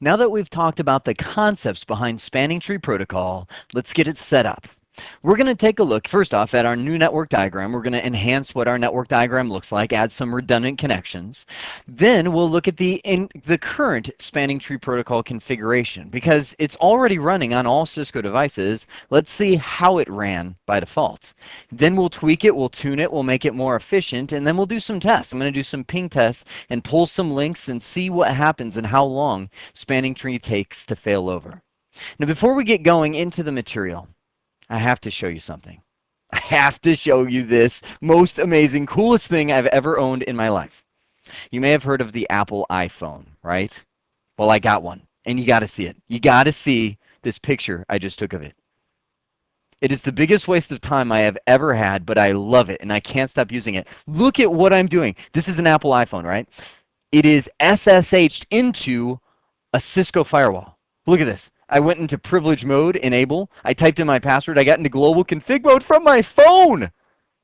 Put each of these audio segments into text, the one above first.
Now that we've talked about the concepts behind spanning tree protocol, let's get it set up. We're going to take a look, first off, at our new network diagram. We're going to enhance what our network diagram looks like, add some redundant connections. Then we'll look at the current spanning tree protocol configuration. Because it's already running on all Cisco devices, let's see how it ran by default. Then we'll tweak it, we'll tune it, we'll make it more efficient, and then we'll do some tests. I'm going to do some ping tests and pull some links and see what happens and how long spanning tree takes to fail over. Now, before we get going into the material, I have to show you something. I have to show you this most amazing, coolest thing I've ever owned in my life. You may have heard of the Apple iPhone, right? Well, I got one, and you got to see it. You got to see this picture I just took of it. It is the biggest waste of time I have ever had, but I love it, and I can't stop using it. Look at what I'm doing. This is an Apple iPhone, right? It is SSH'd into a Cisco firewall. Look at this. I went into privilege mode, enable. I typed in my password. I got into global config mode from my phone.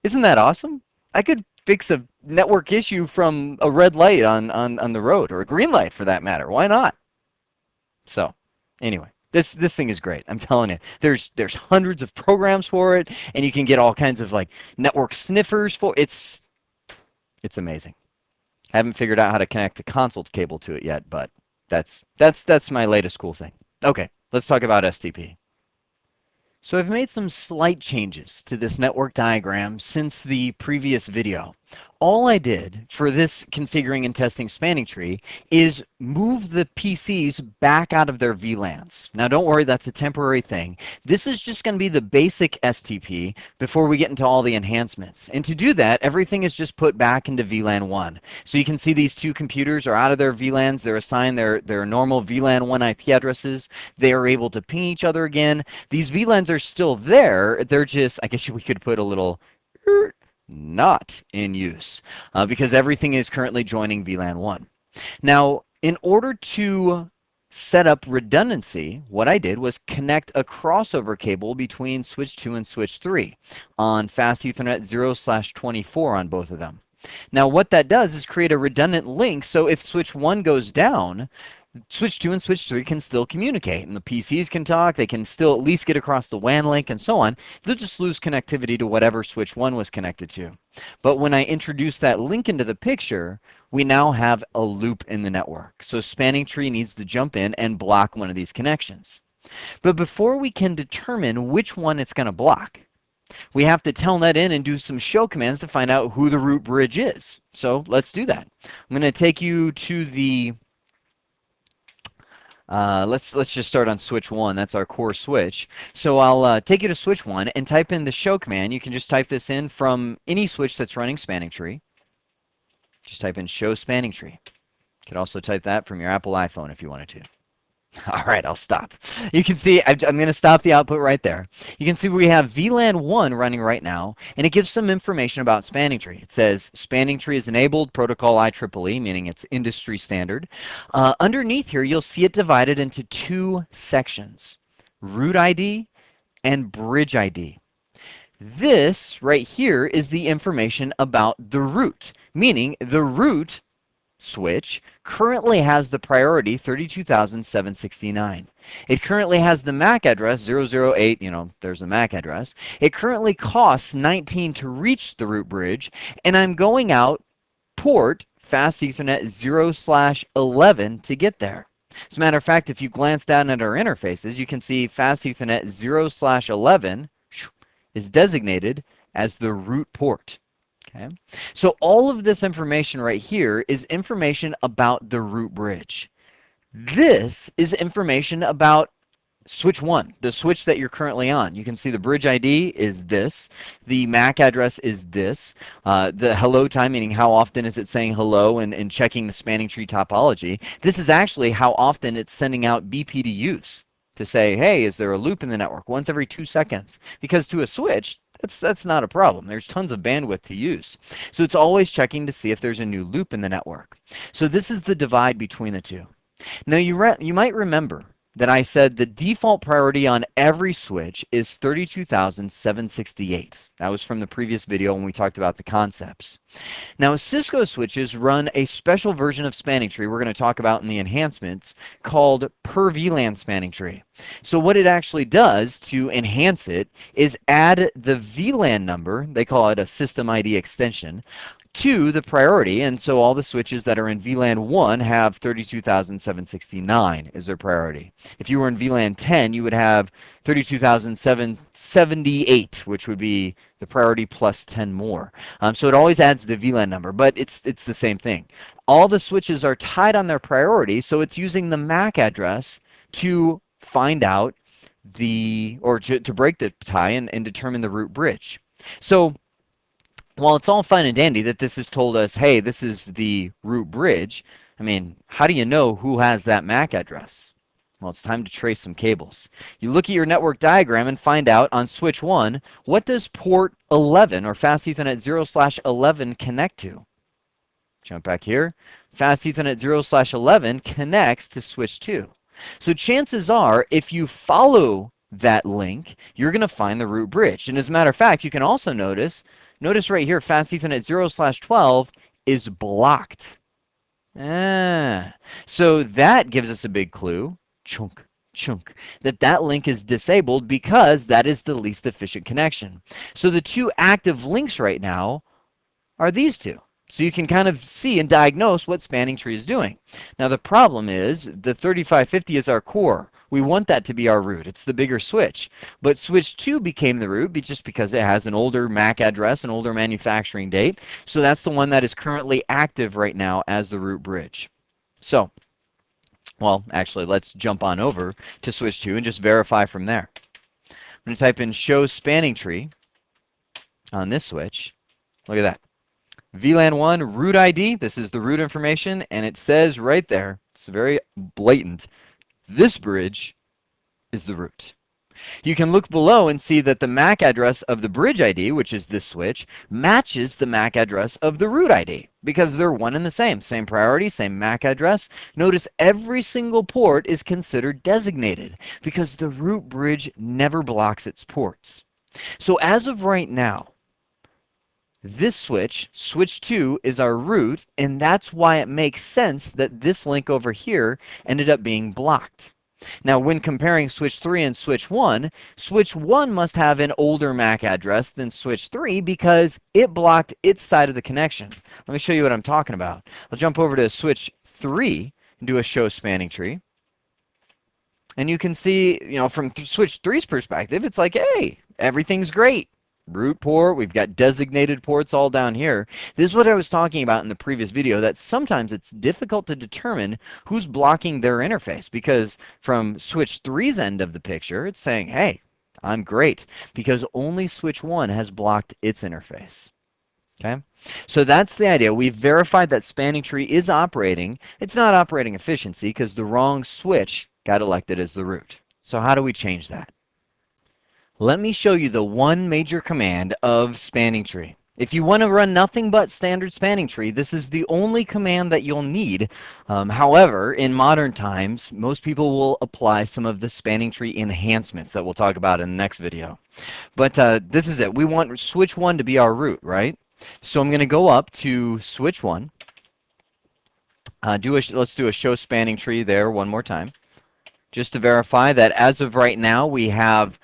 Isn't that awesome? I could fix a network issue from a red light on the road, or a green light for that matter. Why not? So, anyway, this thing is great. I'm telling you. There's hundreds of programs for it, and you can get all kinds of like network sniffers for it. It's amazing. I haven't figured out how to connect the console cable to it yet, but that's my latest cool thing. Okay, let's talk about STP. So I've made some slight changes to this network diagram since the previous video. All I did for this configuring and testing spanning tree is move the PCs back out of their VLANs. Now don't worry, that's a temporary thing. This is just going to be the basic STP before we get into all the enhancements. And to do that, everything is just put back into VLAN 1. So you can see these two computers are out of their VLANs. They're assigned their normal VLAN 1 IP addresses. They are able to ping each other again. These VLANs are still there. They're just, I guess we could put a little not in use because everything is currently joining VLAN 1. Now, in order to set up redundancy, what I did was connect a crossover cable between switch 2 and switch 3 on fast Ethernet 0/24 on both of them. Now, what that does is create a redundant link, so if switch 1 goes down, switch 2 and switch 3 can still communicate, and the PCs can talk, they can still at least get across the WAN link and so on. They'll just lose connectivity to whatever switch 1 was connected to. But when I introduce that link into the picture, we now have a loop in the network. So spanning tree needs to jump in and block one of these connections. But before we can determine which one it's going to block, we have to telnet in and do some show commands to find out who the root bridge is. So let's do that. I'm going to take you to the let's just start on switch 1. That's our core switch. So I'll take you to switch 1 and type in the show command. You can just type this in from any switch that's running spanning tree. Just type in show spanning tree. You could also type that from your Apple iPhone if you wanted to. All right, I'll stop. You can see I'm going to stop the output right there. You can see we have VLAN 1 running right now, and it gives some information about spanning tree. It says spanning tree is enabled, protocol IEEE, meaning it's industry standard. Underneath here, you'll see it divided into two sections, root ID and bridge ID. This right here is the information about the root, meaning the root switch currently has the priority 32,769. It currently has the MAC address 008, there's the MAC address. It currently costs 19 to reach the root bridge, and I'm going out port fast Ethernet 0/11 to get there. As a matter of fact, if you glance down at our interfaces, you can see fast Ethernet 0/11 is designated as the root port. Okay. So all of this information right here is information about the root bridge. This is information about switch 1, the switch that you're currently on. You can see the bridge ID is this. The MAC address is this. The hello time, meaning how often is it saying hello and checking the spanning tree topology. This is actually how often it's sending out BPDUs to say, hey, is there a loop in the network? Once every 2 seconds. Because to a switch, that's not a problem. There's tons of bandwidth to use. So it's always checking to see if there's a new loop in the network. So this is the divide between the two. Now you might remember that I said the default priority on every switch is 32,768. That was from the previous video when we talked about the concepts. Now, Cisco switches run a special version of spanning tree we're going to talk about in the enhancements called per VLAN spanning tree. So what it actually does to enhance it is add the VLAN number, they call it a system ID extension, to the priority, and so all the switches that are in VLAN 1 have 32,769 as their priority. If you were in VLAN 10, you would have 32,778, which would be the priority plus 10 more. So it always adds the VLAN number, but it's the same thing. All the switches are tied on their priority, so it's using the MAC address to find out to break the tie and determine the root bridge. So while it's all fine and dandy that this has told us, hey, this is the root bridge, I mean, how do you know who has that MAC address? Well, it's time to trace some cables. You look at your network diagram and find out on switch 1, what does port 11 or Fast Ethernet 0/11 connect to? Jump back here. Fast Ethernet 0/11 connects to switch 2. So chances are, if you follow that link, you're going to find the root bridge. And as a matter of fact, you can also notice right here, Fast Ethernet 0/12 is blocked. So that gives us a big clue, chunk, that link is disabled because that is the least efficient connection. So the two active links right now are these two. So you can kind of see and diagnose what spanning tree is doing. Now the problem is the 3550 is our core. We want that to be our root. It's the bigger switch. But switch 2 became the root just because it has an older MAC address, an older manufacturing date. So that's the one that is currently active right now as the root bridge. So, well, actually, let's jump on over to switch 2 and just verify from there. I'm going to type in show spanning tree on this switch. Look at that. VLAN 1 root ID, this is the root information, and it says right there, it's very blatant, this bridge is the root. You can look below and see that the MAC address of the bridge ID, which is this switch, matches the MAC address of the root ID because they're one and the same priority, same MAC address. Notice every single port is considered designated because the root bridge never blocks its ports. So as of right now, this switch, switch 2, is our root, and that's why it makes sense that this link over here ended up being blocked. Now, when comparing switch 3 and switch 1 must have an older MAC address than switch 3 because it blocked its side of the connection. Let me show you what I'm talking about. I'll jump over to switch 3 and do a show spanning tree. And you can see, from switch 3's perspective, it's like, hey, everything's great. Root port, we've got designated ports all down here. This is what I was talking about in the previous video, that sometimes it's difficult to determine who's blocking their interface because from switch 3's end of the picture, it's saying, hey, I'm great, because only switch 1 has blocked its interface. Okay, so that's the idea. We've verified that spanning tree is operating. It's not operating efficiency because the wrong switch got elected as the root. So how do we change that? Let me show you the one major command of spanning tree. If you want to run nothing but standard spanning tree, this is the only command that you'll need. However, in modern times, most people will apply some of the spanning tree enhancements that we'll talk about in the next video. But this is it. We want switch 1 to be our root, right? So I'm going to go up to switch 1. Let's do a show spanning tree there one more time, just to verify that as of right now we have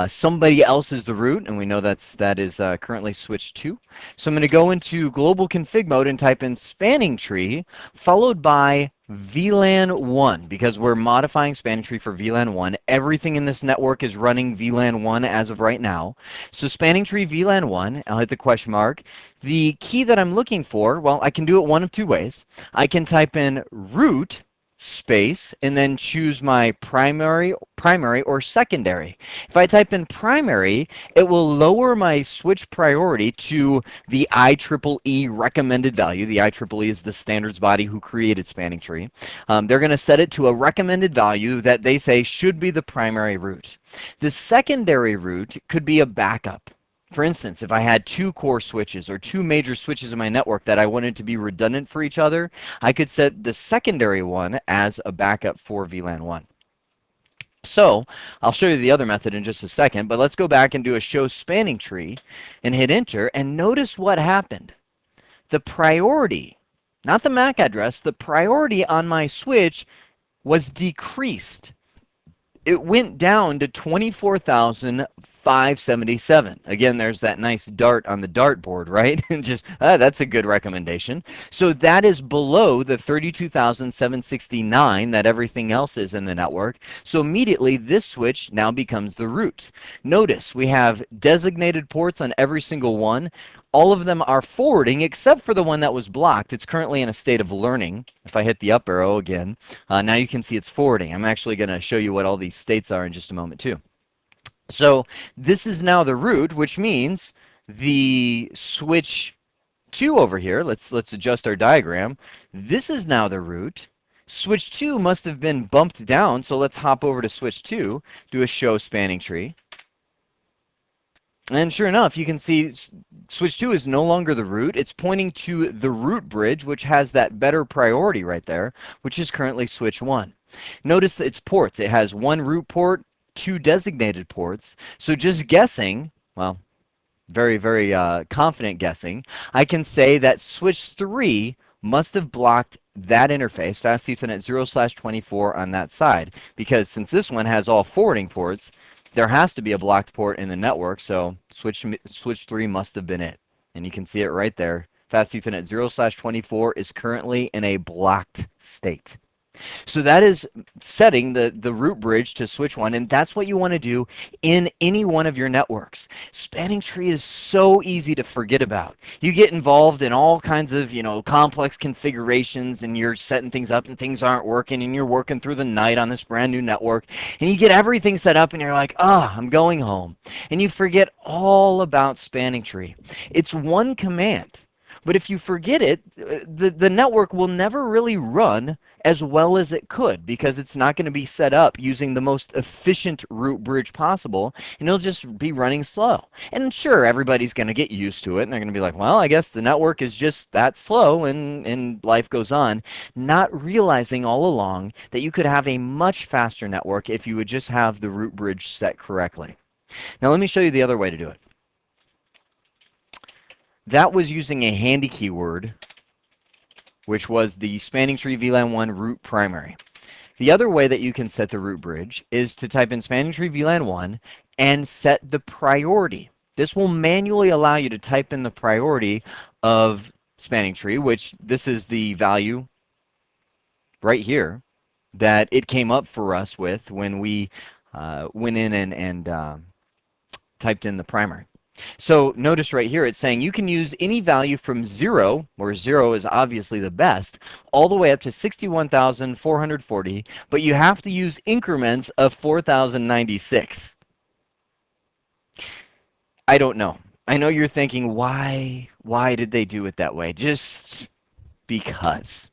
somebody else is the root, and we know that is currently switch 2. So I'm going to go into global config mode and type in spanning tree followed by VLAN 1 because we're modifying spanning tree for VLAN 1. Everything in this network is running VLAN 1 as of right now. So spanning tree VLAN 1, I'll hit the question mark. The key that I'm looking for, well, I can do it one of two ways. I can type in root space and then choose my primary or secondary. If I type in primary, it will lower my switch priority to the IEEE recommended value. The IEEE is the standards body who created spanning tree. They're going to set it to a recommended value that they say should be the primary root. The secondary root could be a backup. For instance, if I had 2 core switches or 2 major switches in my network that I wanted to be redundant for each other, I could set the secondary one as a backup for VLAN 1. So I'll show you the other method in just a second, but let's go back and do a show spanning tree and hit enter and notice what happened. The priority, not the MAC address, the priority on my switch was decreased. It went down to 24,577. Again, there's that nice dart on the dartboard, right? And just, that's a good recommendation. So that is below the 32,769 that everything else is in the network. So immediately this switch now becomes the root. Notice we have designated ports on every single one. All of them are forwarding except for the one that was blocked. It's currently in a state of learning. If I hit the up arrow again, now you can see it's forwarding. I'm actually going to show you what all these states are in just a moment too. So this is now the root, which means the switch 2 over here, let's adjust our diagram. This is now the root. Switch 2 must have been bumped down, so let's hop over to switch 2, do a show spanning tree. And sure enough, you can see switch 2 is no longer the root. It's pointing to the root bridge, which has that better priority right there, which is currently switch 1. Notice its ports. It has 1 root port, 2 designated ports. So just guessing, well, very, very confident guessing, I can say that switch 3 must have blocked that interface, fast Ethernet 0/24 on that side, because since this one has all forwarding ports, there has to be a blocked port in the network, so switch 3 must have been it. And you can see it right there. Fast Ethernet 0/24 is currently in a blocked state. So that is setting the root bridge to switch 1, and that's what you want to do in any one of your networks. Spanning tree is so easy to forget about. You get involved in all kinds of, complex configurations, and you're setting things up and things aren't working, and you're working through the night on this brand new network, and you get everything set up and you're like, I'm going home. And you forget all about spanning tree. It's one command. But if you forget it, the network will never really run as well as it could because it's not going to be set up using the most efficient root bridge possible, and it'll just be running slow. And sure, everybody's going to get used to it, and they're going to be like, well, I guess the network is just that slow, and life goes on, not realizing all along that you could have a much faster network if you would just have the root bridge set correctly. Now let me show you the other way to do it. That was using a handy keyword, which was the spanning tree VLAN 1 root primary. The other way that you can set the root bridge is to type in spanning tree VLAN 1 and set the priority. This will manually allow you to type in the priority of spanning tree, which this is the value right here that it came up for us with when we went in and typed in the primary. So notice right here it's saying you can use any value from 0, where 0 is obviously the best, all the way up to 61,440, but you have to use increments of 4,096. I don't know. I know you're thinking, why did they do it that way? Just because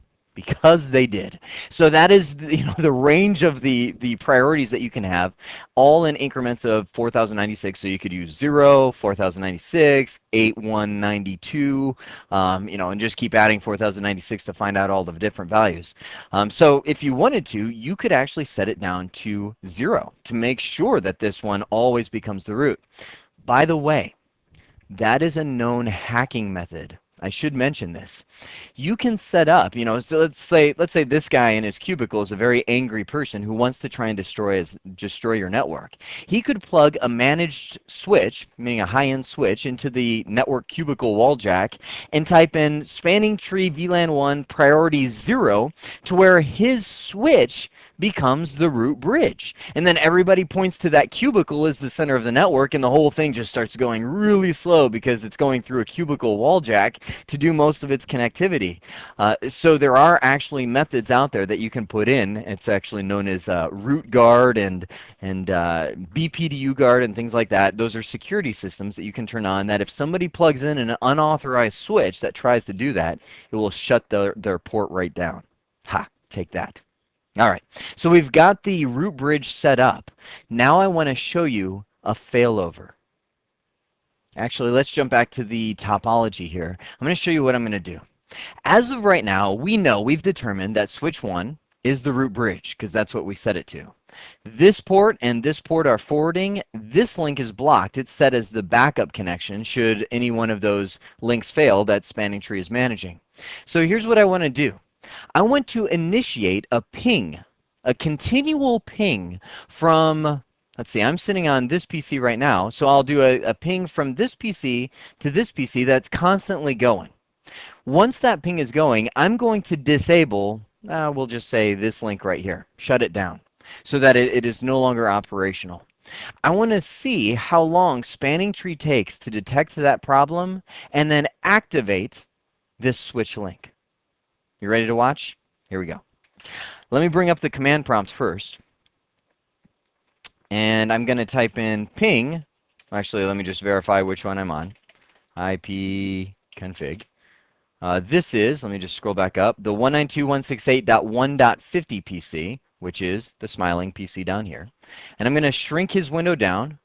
they did. So that is the range of the priorities that you can have, all in increments of 4,096. So you could use 0, 4,096, 8,192, and just keep adding 4,096 to find out all the different values. So if you wanted to, you could actually set it down to 0 to make sure that this one always becomes the root. By the way, that is a known hacking method. I should mention this. You can set up, so let's say this guy in his cubicle is a very angry person who wants to try and destroy your network. He could plug a managed switch, meaning a high-end switch, into the network cubicle wall jack and type in spanning tree VLAN 1 priority 0 to where his switch becomes the root bridge. And then everybody points to that cubicle as the center of the network, and the whole thing just starts going really slow because it's going through a cubicle wall jack to do most of its connectivity. So there are actually methods out there that you can put in. It's actually known as root guard and BPDU guard and things like that. Those are security systems that you can turn on that if somebody plugs in an unauthorized switch that tries to do that, it will shut their port right down. Ha, take that. All right, so we've got the root bridge set up. Now I want to show you a failover. Actually, let's jump back to the topology here. I'm going to show you what I'm going to do. As of right now, we've determined that switch 1 is the root bridge because that's what we set it to. This port and this port are forwarding. This link is blocked. It's set as the backup connection should any one of those links fail that Spanning Tree is managing. So here's what I want to do. I want to initiate a ping, a continual ping from, let's see, I'm sitting on this PC right now, so I'll do a ping from this PC to this PC that's constantly going. Once that ping is going, I'm going to disable, we'll just say this link right here, shut it down, so that it is no longer operational. I want to see how long Spanning Tree takes to detect that problem and then activate this switch link. You ready to watch? Here we go. Let me bring up the command prompt first. And I'm going to type in ping. Actually, let me just verify which one I'm on. ipconfig. This is, let me just scroll back up, the 192.168.1.50 PC, which is the smiling PC down here. And I'm going to shrink his window down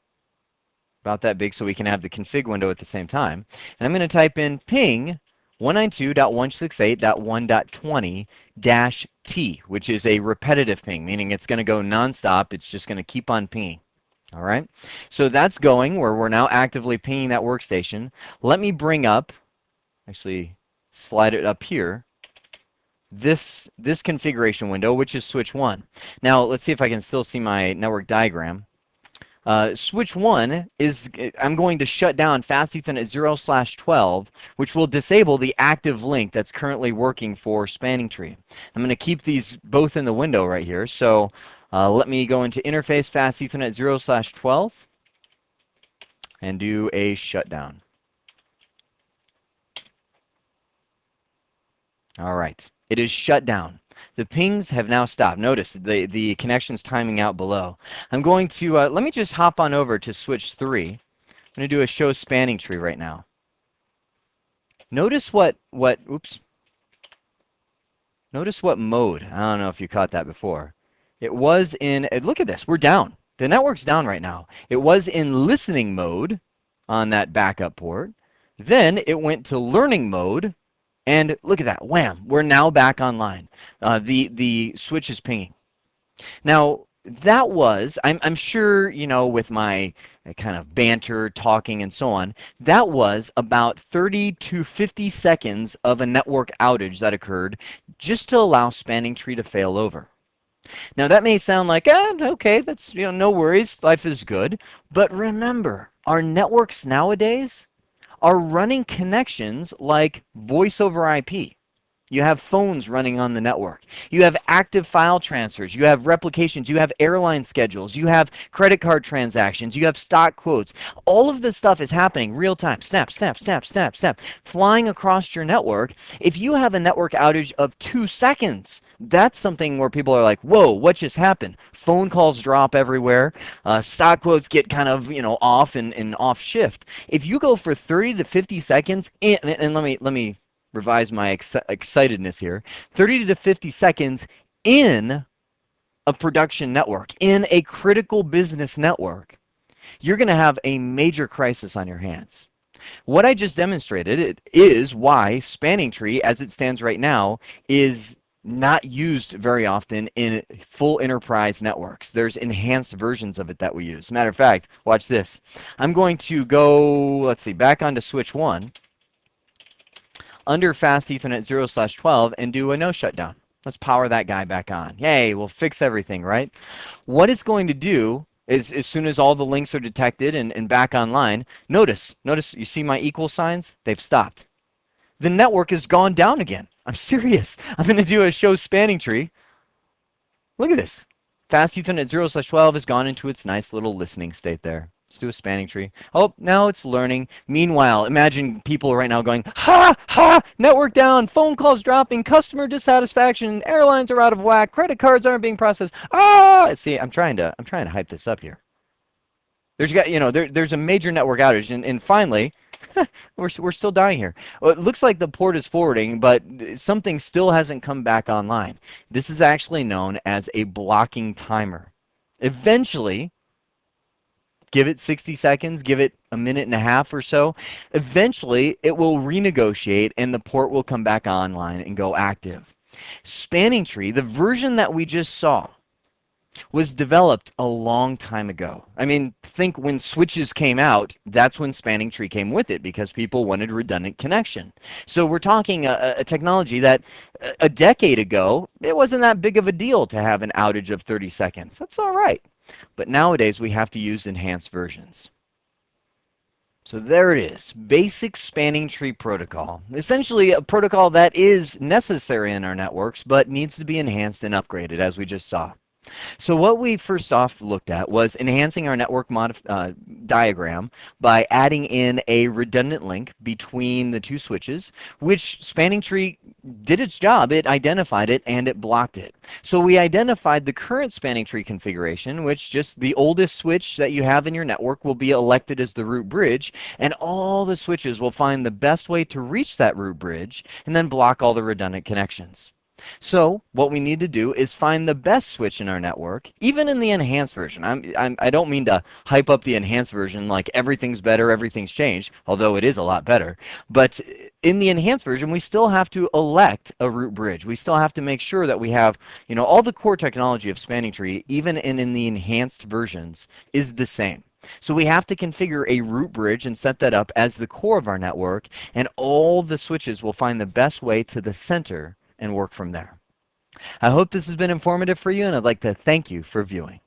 about that big so we can have the config window at the same time. And I'm going to type in ping 192.168.1.20-T, which is a repetitive ping, meaning it's going to go nonstop. It's just going to keep on pinging. All right. So that's going where we're now actively pinging that workstation. Let me bring up, actually slide it up here, this configuration window, which is switch 1. Now let's see if I can still see my network diagram. Switch 1 is, I'm going to shut down Fast Ethernet 0/12, which will disable the active link that's currently working for Spanning Tree. I'm going to keep these both in the window right here. So let me go into Interface Fast Ethernet 0/12 and do a shutdown. All right, it is shut down. The pings have now stopped. Notice the connection's timing out below. I'm going to, let me just hop on over to switch 3. I'm going to do a show Spanning Tree right now. Notice oops. Notice what mode. I don't know if you caught that before. It was in, look at this, we're down. The network's down right now. It was in listening mode on that backup port. Then it went to learning mode. And look at that, wham, we're now back online. The switch is pinging. Now, that was, I'm sure, you know, with my kind of banter, talking, and so on, that was about 30 to 50 seconds of a network outage that occurred just to allow Spanning Tree to fail over. Now, that may sound like, okay, that's, no worries, life is good. But remember, our networks nowadays are running connections like voice over IP. You have phones running on the network. You have active file transfers. You have replications. You have airline schedules. You have credit card transactions. You have stock quotes. All of this stuff is happening real time. Snap, snap, snap, snap, snap. Flying across your network. If you have a network outage of 2 seconds, that's something where people are like, whoa, what just happened? Phone calls drop everywhere. Stock quotes get kind of, off and off shift. If you go for 30 to 50 seconds, and let me revise my excitedness here, 30 to 50 seconds in a production network, in a critical business network, you're going to have a major crisis on your hands. What I just demonstrated is why Spanning Tree, as it stands right now, is not used very often in full enterprise networks. There's enhanced versions of it that we use. Matter of fact, watch this. I'm going to go, let's see, back onto switch 1, under Fast Ethernet 0/12 and do a no shutdown. Let's power that guy back on. Yay, we'll fix everything, right? What it's going to do is, as soon as all the links are detected and back online, notice, you see my equal signs? They've stopped. The network has gone down again. I'm serious. I'm going to do a show Spanning Tree. Look at this. Fast Ethernet 0/12 has gone into its nice little listening state there. Let's do a Spanning Tree. Oh, now it's learning. Meanwhile, imagine people right now going, ha, ha, network down, phone calls dropping, customer dissatisfaction, airlines are out of whack, credit cards aren't being processed. Ah, see, I'm trying to hype this up here. There's a major network outage, and finally, we're still dying here. Well, it looks like the port is forwarding, but something still hasn't come back online. This is actually known as a blocking timer. Eventually, give it 60 seconds, give it a minute and a half or so. Eventually, it will renegotiate and the port will come back online and go active. Spanning Tree, the version that we just saw, Was developed a long time ago. I mean, think when switches came out, that's when spanning tree came with it because people wanted redundant connection. So we're talking a technology that a decade ago, it wasn't that big of a deal to have an outage of 30 seconds. That's all right. But nowadays we have to use enhanced versions. So there it is, basic spanning tree protocol. Essentially a protocol that is necessary in our networks, but needs to be enhanced and upgraded, as we just saw. So what we first off looked at was enhancing our network diagram by adding in a redundant link between the two switches, which spanning tree did its job. It identified it and it blocked it. So we identified the current spanning tree configuration, which just the oldest switch that you have in your network will be elected as the root bridge, and all the switches will find the best way to reach that root bridge and then block all the redundant connections. So what we need to do is find the best switch in our network, even in the enhanced version. I don't mean to hype up the enhanced version like everything's better, everything's changed, although it is a lot better. But in the enhanced version, we still have to elect a root bridge. We still have to make sure that we have, all the core technology of spanning tree, even in the enhanced versions, is the same. So we have to configure a root bridge and set that up as the core of our network, and all the switches will find the best way to the center and work from there. I hope this has been informative for you, and I'd like to thank you for viewing.